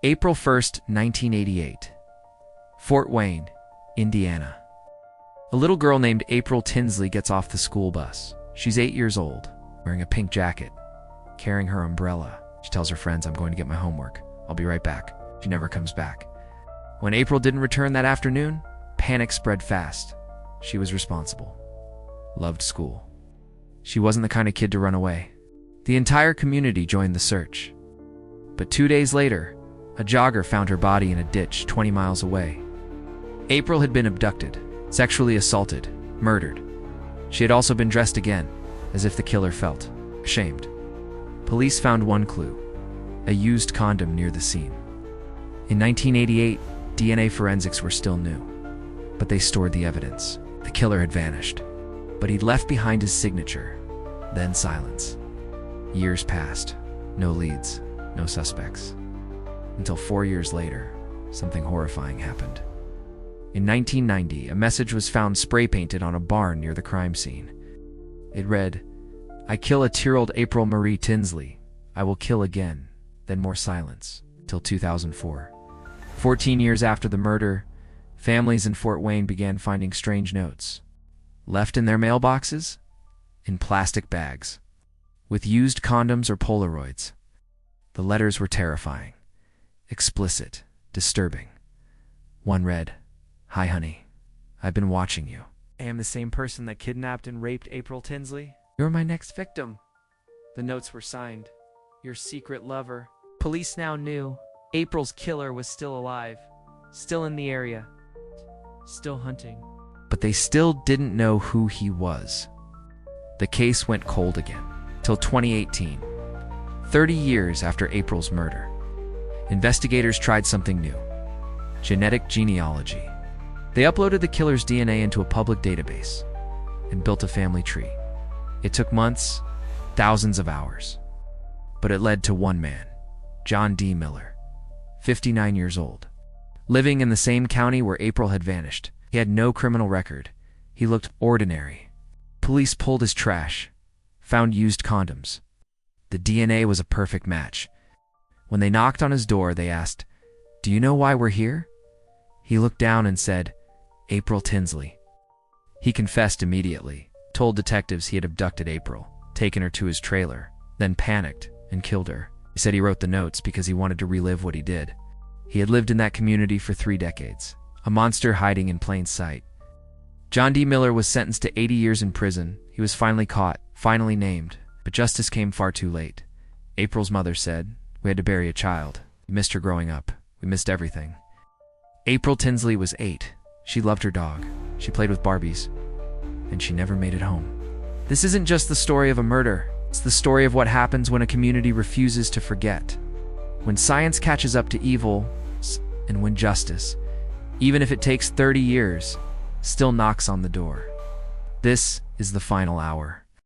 April 1st, 1988. Fort Wayne, Indiana. A little girl named April Tinsley gets off the school bus. She's 8 years old, wearing a pink jacket, carrying her umbrella. She tells her friends, "I'm going to get my homework. I'll be right back." She never comes back. When April didn't return that afternoon, panic spread fast. She was responsible. Loved school. She wasn't the kind of kid to run away. The entire community joined the search. But 2 days later, a jogger found her body in a ditch 20 miles away. April had been abducted, sexually assaulted, murdered. She had also been dressed again, as if the killer felt ashamed. Police found one clue: a used condom near the scene. In 1988, DNA forensics were still new, but they stored the evidence. The killer had vanished, but he'd left behind his signature, then silence. Years passed, no leads, no suspects. Until 4 years later, something horrifying happened. In 1990, a message was found spray-painted on a barn near the crime scene. It read, "I kill a 2-year-old April Marie Tinsley. I will kill again." Then more silence, till 2004. 14 years after the murder, families in Fort Wayne began finding strange notes. Left in their mailboxes? In plastic bags, with used condoms or Polaroids. The letters were terrifying, explicit, disturbing. One read, "Hi honey, I've been watching you. I am the same person that kidnapped and raped April Tinsley. You're my next victim." The notes were signed, "Your secret lover." Police now knew April's killer was still alive, still in the area, still hunting. But they still didn't know who he was. The case went cold again, till 2018, 30 years after April's murder. Investigators tried something new: genetic genealogy. They uploaded the killer's DNA into a public database and built a family tree. It took months, thousands of hours, but it led to one man, John D. Miller, 59 years old, living in the same county where April had vanished. He had no criminal record. He looked ordinary. Police pulled his trash, found used condoms. The DNA was a perfect match. When they knocked on his door, they asked, "Do you know why we're here?" He looked down and said, "April Tinsley." He confessed immediately, told detectives he had abducted April, taken her to his trailer, then panicked and killed her. He said he wrote the notes because he wanted to relive what he did. He had lived in that community for 3 decades, a monster hiding in plain sight. John D. Miller was sentenced to 80 years in prison. He was finally caught, finally named, but justice came far too late. April's mother said, "We had to bury a child. We missed her growing up. We missed everything." April Tinsley was 8. She loved her dog. She played with Barbies, and she never made it home. This isn't just the story of a murder. It's the story of what happens when a community refuses to forget. When science catches up to evil, and when justice, even if it takes 30 years, still knocks on the door. This is The Final Hour.